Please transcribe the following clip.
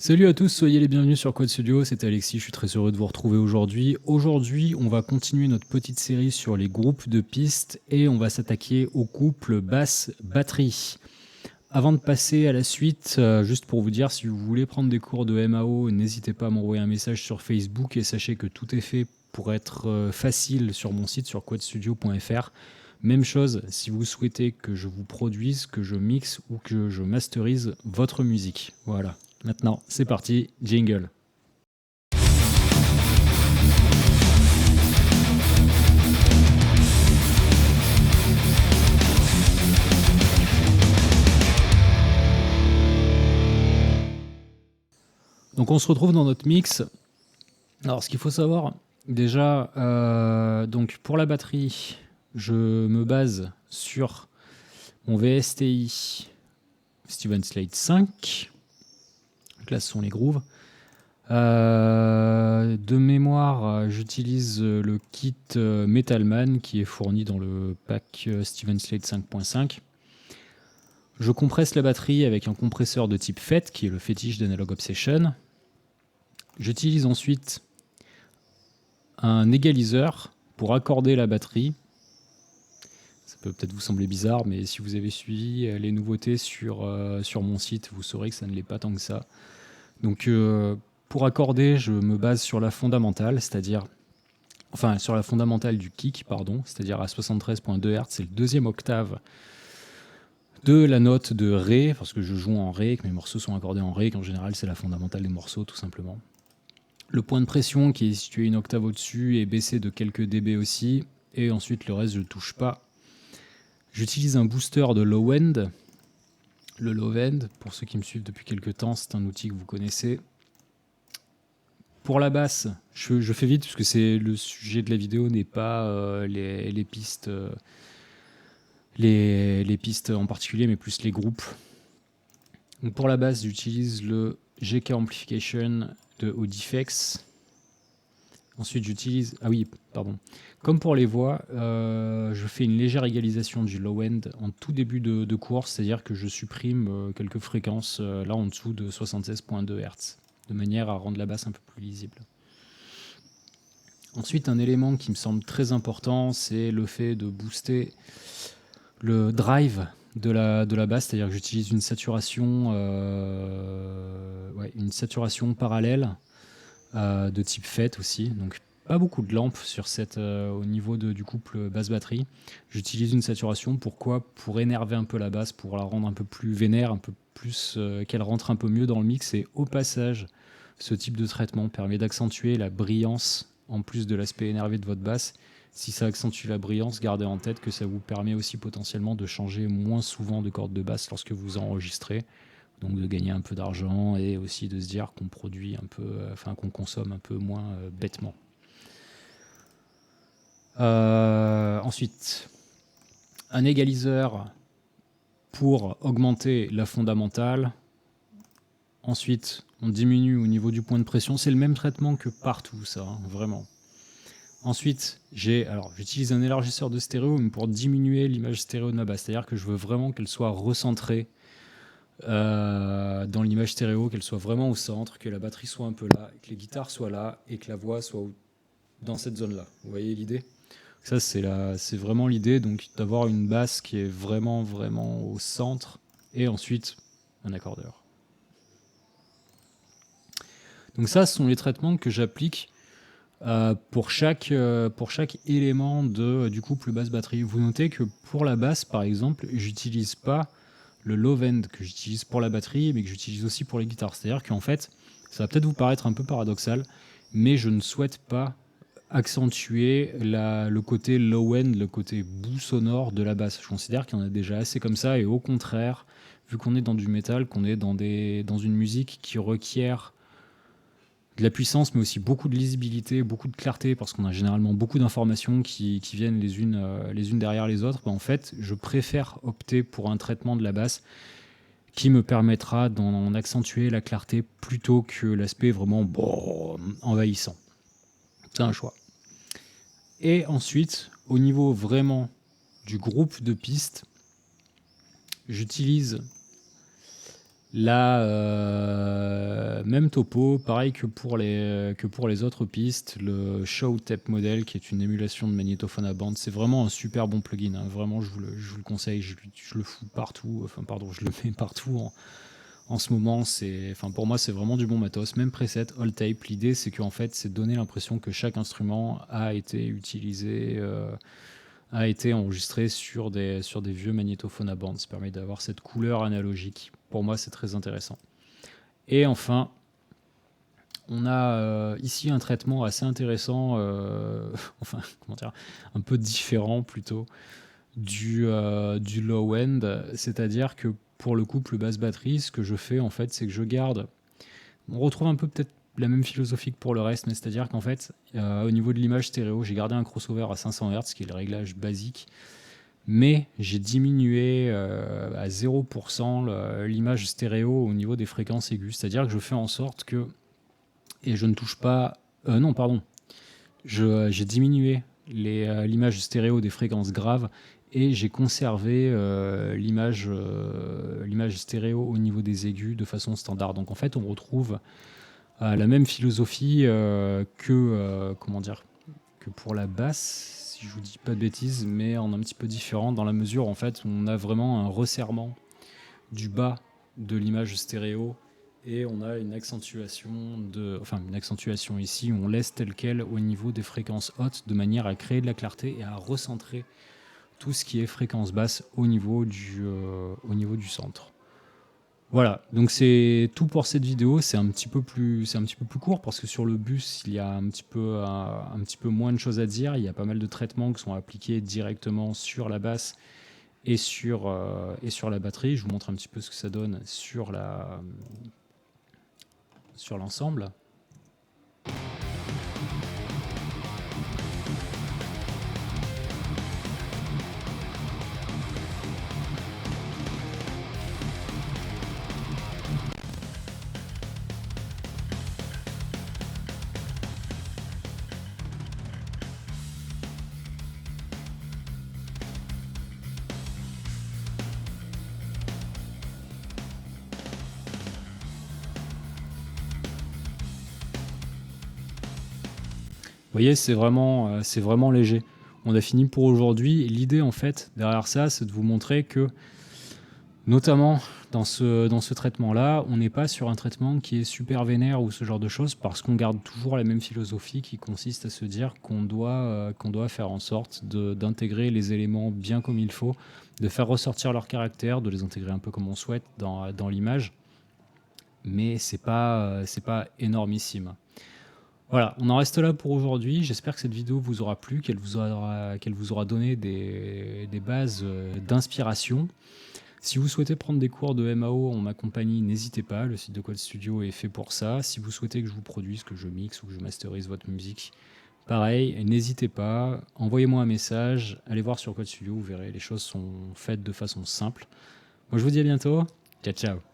Salut à tous, soyez les bienvenus sur Quad Studio, c'est Alexis, je suis très heureux de vous retrouver aujourd'hui. Aujourd'hui, on va continuer notre petite série sur les groupes de pistes et on va s'attaquer au couple basse-batterie. Avant de passer à la suite, juste pour vous dire, si vous voulez prendre des cours de MAO, n'hésitez pas à m'envoyer un message sur Facebook et sachez que tout est fait pour être facile sur mon site sur quadstudio.fr. Même chose si vous souhaitez que je vous produise, que je mixe ou que je masterise votre musique. Voilà. Maintenant, c'est parti, jingle. Donc on se retrouve dans notre mix. Alors ce qu'il faut savoir, déjà, donc pour la batterie, je me base sur mon VSTI Steven Slate 5. Donc là, ce sont les grooves. De mémoire, j'utilise le kit Metalman qui est fourni dans le pack Steven Slate 5.5. Je compresse la batterie avec un compresseur de type FET, qui est le fétiche d'Analog Obsession. J'utilise ensuite un égaliseur pour accorder la batterie. Ça peut peut-être vous sembler bizarre, mais si vous avez suivi les nouveautés sur mon site, vous saurez que ça ne l'est pas tant que ça. Donc pour accorder, je me base sur la fondamentale, sur la fondamentale du kick, c'est-à-dire à 73.2 Hz, c'est le deuxième octave de la note de Ré, parce que je joue en Ré, que mes morceaux sont accordés en Ré, qu'en général c'est la fondamentale des morceaux tout simplement. Le point de pression qui est situé une octave au-dessus est baissé de quelques dB aussi, et ensuite le reste je ne touche pas. J'utilise un booster de low end. Le low end, pour ceux qui me suivent depuis quelques temps, c'est un outil que vous connaissez. Pour la basse, je fais vite parce que le sujet de la vidéo n'est pas les pistes, les pistes en particulier, mais plus les groupes. Donc pour la basse, j'utilise le GK Amplification de Audifex. Ensuite, j'utilise... Ah oui, pardon. Comme pour les voix, je fais une légère égalisation du low end en tout début de course, c'est-à-dire que je supprime quelques fréquences là en dessous de 76.2 Hz, de manière à rendre la basse un peu plus lisible. Ensuite, un élément qui me semble très important, c'est le fait de booster le drive de la basse, c'est-à-dire que j'utilise une saturation parallèle de type FET aussi, donc pas beaucoup de lampes sur au niveau du couple basse-batterie. J'utilise une saturation, pourquoi ? Pour énerver un peu la basse, pour la rendre un peu plus vénère, un peu plus qu'elle rentre un peu mieux dans le mix, et au passage, ce type de traitement permet d'accentuer la brillance en plus de l'aspect énervé de votre basse. Si ça accentue la brillance, gardez en tête que ça vous permet aussi potentiellement de changer moins souvent de corde de basse lorsque vous enregistrez, donc de gagner un peu d'argent et aussi de se dire qu'on produit un peu, qu'on consomme un peu moins bêtement. Ensuite, un égaliseur pour augmenter la fondamentale. Ensuite, on diminue au niveau du point de pression. C'est le même traitement que partout, ça, hein, vraiment. Ensuite, j'utilise un élargisseur de stéréo, mais pour diminuer l'image stéréo de ma basse. C'est-à-dire que je veux vraiment qu'elle soit recentrée dans l'image stéréo, qu'elle soit vraiment au centre, que la batterie soit un peu là, que les guitares soient là et que la voix soit dans cette zone-là. Vous voyez l'idée ? Ça, c'est vraiment l'idée, donc d'avoir une basse qui est vraiment, vraiment au centre, et ensuite un accordeur. Donc ça, ce sont les traitements que j'applique pour chaque élément du couple basse-batterie. Vous notez que pour la basse, par exemple, j'utilise pas le low end que j'utilise pour la batterie, mais que j'utilise aussi pour les guitares. C'est-à-dire qu'en fait, ça va peut-être vous paraître un peu paradoxal, mais je ne souhaite pas accentuer le côté low end, le côté bout sonore de la basse. Je considère qu'il y en a déjà assez comme ça, et au contraire, vu qu'on est dans du métal, qu'on est dans une musique qui requiert de la puissance, mais aussi beaucoup de lisibilité, beaucoup de clarté, parce qu'on a généralement beaucoup d'informations qui viennent les unes derrière les autres, en fait, je préfère opter pour un traitement de la basse qui me permettra d'en accentuer la clarté plutôt que l'aspect vraiment envahissant. C'est un choix. Et ensuite, au niveau vraiment du groupe de pistes, j'utilise la Même topo, pareil que pour les autres pistes, le Show Tape Model qui est une émulation de magnétophone à bande, c'est vraiment un super bon plugin, hein. Vraiment je vous le conseille, je le fous partout, enfin pardon, je le mets partout en ce moment, enfin pour moi c'est vraiment du bon matos, même preset, all tape, l'idée c'est qu'en fait c'est de donner l'impression que chaque instrument a été utilisé, a été enregistré sur des vieux magnétophones à bande, ça permet d'avoir cette couleur analogique, pour moi c'est très intéressant. Et enfin, on a ici un traitement assez intéressant, enfin, comment dire, un peu différent plutôt du low end, c'est-à-dire que pour le couple basse-batterie, ce que je fais en fait, c'est que je garde. On retrouve un peu peut-être la même philosophie que pour le reste, mais c'est-à-dire qu'en fait, au niveau de l'image stéréo, j'ai gardé un crossover à 500 Hz, qui est le réglage basique, mais j'ai diminué à 0% l'image stéréo au niveau des fréquences aiguës, c'est-à-dire que je fais en sorte que et je ne touche pas. Non, pardon. J'ai diminué l'image stéréo des fréquences graves et j'ai conservé l'image stéréo au niveau des aigus de façon standard. Donc en fait, on retrouve la même philosophie comment dire, que pour la basse, si je vous dis pas de bêtises, mais en un petit peu différent dans la mesure en fait où on a vraiment un resserrement du bas de l'image stéréo et on a une accentuation ici, on laisse tel quel au niveau des fréquences hautes de manière à créer de la clarté et à recentrer tout ce qui est fréquence basse au niveau du centre. Voilà, donc c'est tout pour cette vidéo. C'est un petit peu plus court parce que sur le bus, il y a un petit peu moins de choses à dire. Il y a pas mal de traitements qui sont appliqués directement sur la basse et sur la batterie. Je vous montre un petit peu ce que ça donne sur l'ensemble. Vous voyez, c'est vraiment léger. On a fini pour aujourd'hui. L'idée, en fait, derrière ça, c'est de vous montrer que, notamment dans ce traitement-là, on n'est pas sur un traitement qui est super vénère ou ce genre de choses, parce qu'on garde toujours la même philosophie qui consiste à se dire qu'on doit faire en sorte d'intégrer les éléments bien comme il faut, de faire ressortir leur caractère, de les intégrer un peu comme on souhaite dans l'image, mais c'est pas énormissime. Voilà, on en reste là pour aujourd'hui. J'espère que cette vidéo vous aura plu, qu'elle vous aura donné des bases d'inspiration. Si vous souhaitez prendre des cours de MAO en ma compagnie, n'hésitez pas, le site de Code Studio est fait pour ça. Si vous souhaitez que je vous produise, que je mixe ou que je masterise votre musique, pareil, n'hésitez pas, envoyez-moi un message, allez voir sur Code Studio, vous verrez, les choses sont faites de façon simple. Moi je vous dis à bientôt, ciao ciao.